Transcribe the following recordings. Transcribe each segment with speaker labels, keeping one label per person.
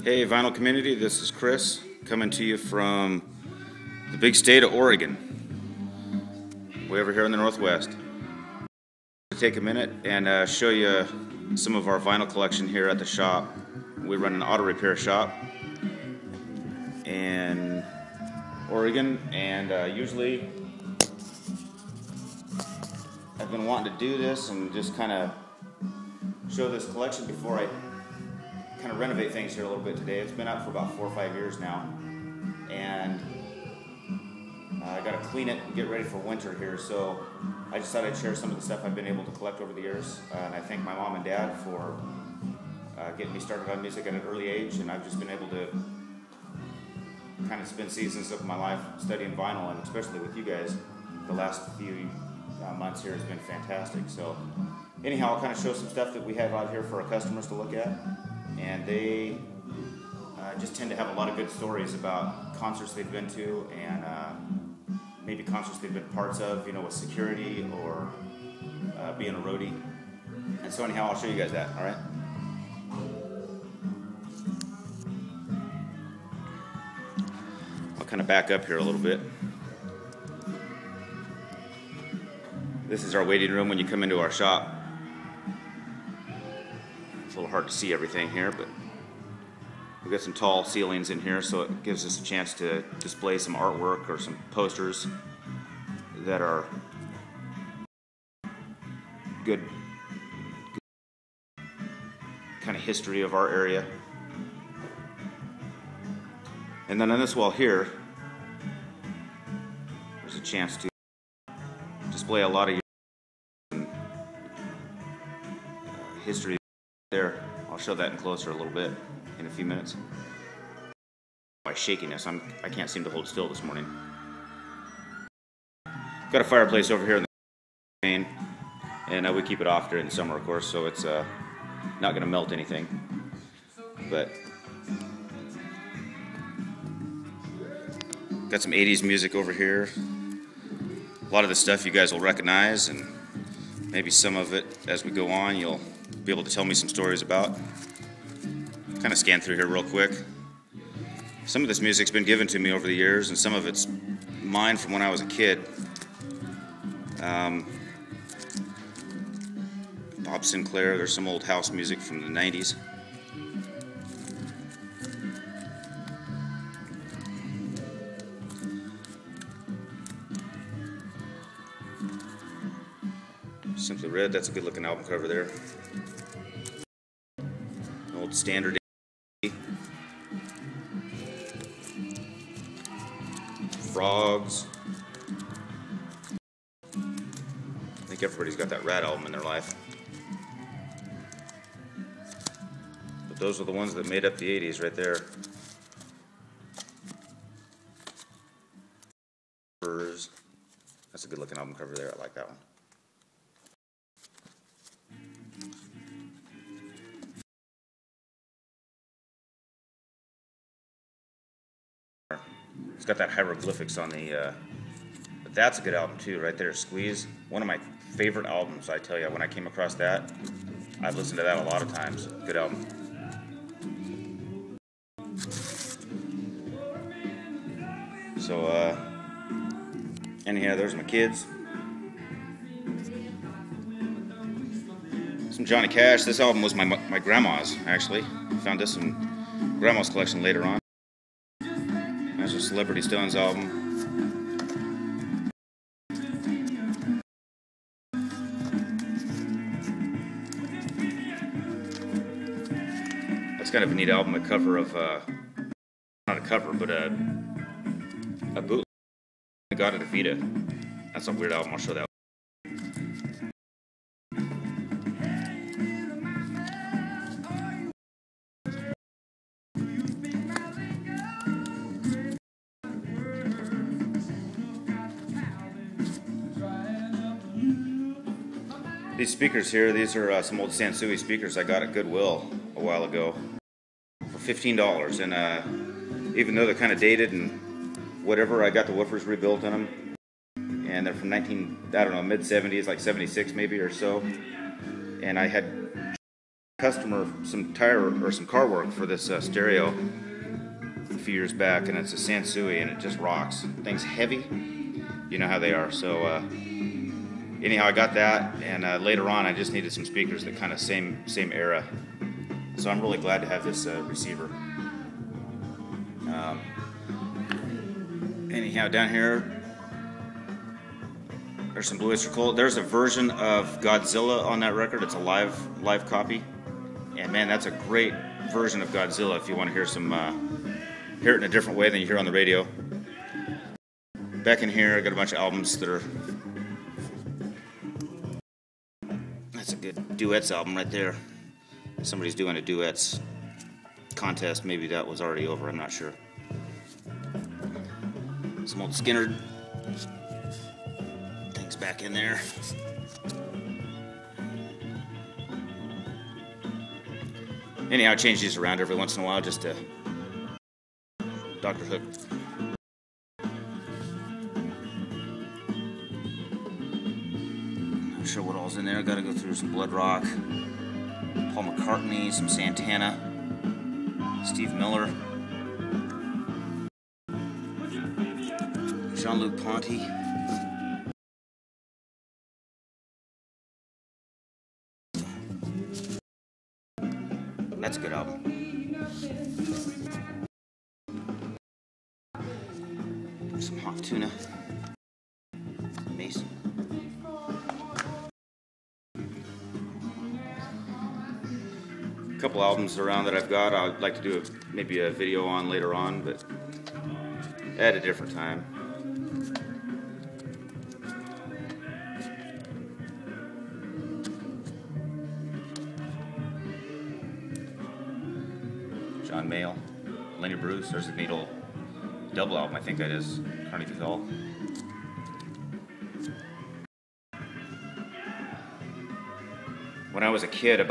Speaker 1: Hey vinyl community, this is Chris coming to you from the big state of Oregon, way over here in the Northwest. I'll take a minute and show you some of our vinyl collection here at the shop. We run an auto repair shop in Oregon, and usually I've been wanting to do this and just kind of show this collection before I kind of renovate things here a little bit today. It's been up for about 4 or 5 years now, and I got to clean it and get ready for winter here, so I just thought I'd share some of the stuff I've been able to collect over the years, and I thank my mom and dad for getting me started on music at an early age, and I've just been able to kind of spend seasons of my life studying vinyl, and especially with you guys the last few months here has been fantastic. So anyhow, I'll kind of show some stuff that we have out here for our customers to look at, and they just tend to have a lot of good stories about concerts they've been to, and maybe concerts they've been parts of, with security or being a roadie. And so anyhow, I'll show you guys that, all right? I'll kind of back up here a little bit. This is our waiting room when you come into our shop. It's a little hard to see everything here, but we've got some tall ceilings in here, so it gives us a chance to display some artwork or some posters that are good kind of history of our area. And then on this wall here, there's a chance to display a lot of history there. I'll show that in closer a little bit in a few minutes. My shakiness, I can't seem to hold still this morning. Got a fireplace over here in the main, and we keep it off during the summer, of course, so it's not going to melt anything. But got some 80s music over here. A lot of the stuff you guys will recognize, and maybe some of it as we go on you'll be able to tell me some stories about. Kind of scan through here real quick. Some of this music's been given to me over the years, and some of it's mine from when I was a kid. Bob Sinclair, there's some old house music from the 90s. Simply Red, that's a good looking album cover there. An old standard. Frogs. I think everybody's got that Rat album in their life. But those are the ones that made up the 80s right there. That's a good looking album cover there, I like that one. It's got that hieroglyphics on the, but that's a good album too, right there, Squeeze. One of my favorite albums, I tell you, when I came across that, I've listened to that a lot of times. Good album. So, anyhow, there's my kids. Some Johnny Cash. This album was my grandma's, actually. Found this in grandma's collection later on. There's a Celebrity Stones album. That's kind of a neat album, a cover of, not a cover, but a bootleg. God of the Vita. That's a weird album, I'll show that. These speakers here, these are some old Sansui speakers I got at Goodwill a while ago for $15, and even though they're kind of dated and whatever, I got the woofers rebuilt in them, and they're from mid-70s, like 76 maybe or so, and I had customer some tire or some car work for this stereo a few years back, and it's a Sansui, and it just rocks. Thing's heavy, you know how they are. So anyhow, I got that, and later on I just needed some speakers that kind of same era. So I'm really glad to have this receiver. Anyhow, down here there's some Blue Oyster Cult. There's a version of Godzilla on that record. It's a live copy, and man, that's a great version of Godzilla if you want to hear hear it in a different way than you hear on the radio. Back in here, I got a bunch of albums that are. That's a good duets album right there. Somebody's doing a duets contest. Maybe that was already over. I'm not sure. Some old Skinner things back in there. Anyhow, I change these around every once in a while just to Dr. Hook. Not sure what all's in there. Got to go through some Blood Rock, Paul McCartney, some Santana, Steve Miller, Jean-Luc Ponty. That's a good album. Some Hot Tuna. Mason. A couple albums around that I've got I'd like to do maybe a video on later on, but at a different time. John Mayall, Lenny Bruce. There's a neat old double album, I think that is, Carnegie Hall. When I was a kid, I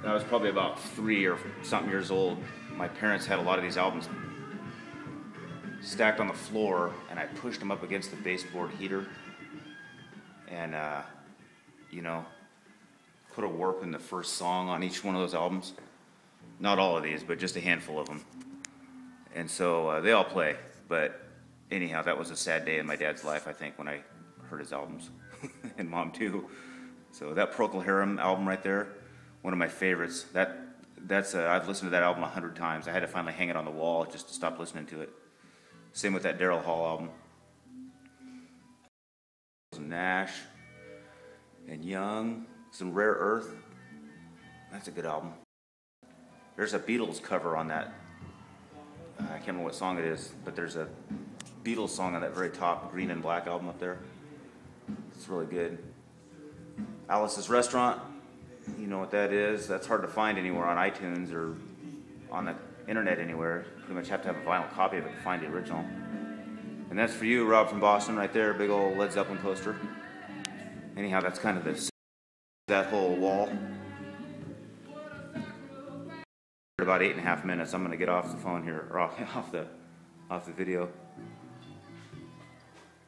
Speaker 1: was probably about 3 or something years old, my parents had a lot of these albums stacked on the floor, and I pushed them up against the baseboard heater and, put a warp in the first song on each one of those albums. Not all of these, but just a handful of them. And so they all play. But anyhow, that was a sad day in my dad's life, I think, when I heard his albums. And Mom, too. So that Procol Harum album right there, one of my favorites. I've listened to that album 100 times. I had to finally hang it on the wall just to stop listening to it. Same with that Daryl Hall album. Nash and Young, some Rare Earth. That's a good album. There's a Beatles cover on that. I can't remember what song it is, but there's a Beatles song on that very top Green and Black album up there. It's really good. Alice's Restaurant, you know what that is. That's hard to find anywhere on iTunes or on the internet anywhere. You pretty much have to have a vinyl copy of it to find the original. And that's for you, Rob from Boston, right there, big old Led Zeppelin poster. Anyhow, that's kind of that whole wall. About 8.5 minutes. I'm going to get off the phone here, or off the video.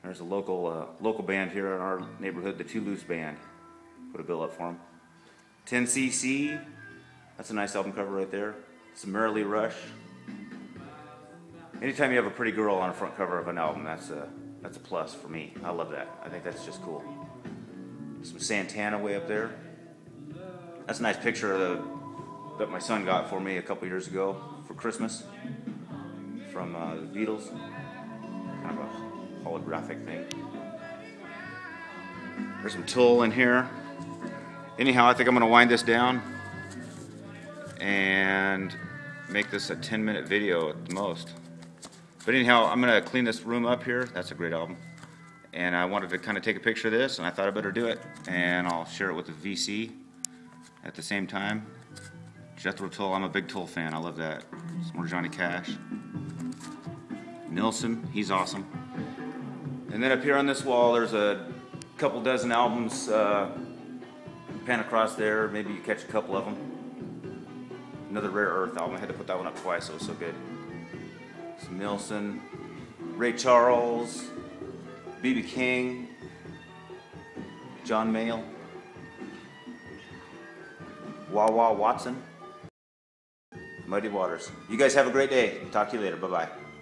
Speaker 1: There's a local band here in our neighborhood, the Toulouse Band. Put a bill up for them. 10cc. That's a nice album cover right there. Some Merrily Rush. Anytime you have a pretty girl on the front cover of an album, that's a plus for me. I love that. I think that's just cool. Some Santana way up there. That's a nice picture that my son got for me a couple years ago for Christmas from the Beatles. Kind of a holographic thing. There's some Tool in here. Anyhow, I think I'm going to wind this down and make this a 10-minute video at the most. But anyhow, I'm going to clean this room up here. That's a great album. And I wanted to kind of take a picture of this, and I thought I better do it. And I'll share it with the VC at the same time. Jethro Tull, I'm a big Tull fan. I love that. Some more Johnny Cash. Nilsson, he's awesome. And then up here on this wall, there's a couple dozen albums. Pan across there, maybe you catch a couple of them. Another Rare Earth album. I had to put that one up twice. It was so good. Some Nilsson, Ray Charles, B.B. King, John Mayall. Wawa Watson, Muddy Waters. You guys have a great day. Talk to you later. Bye-bye.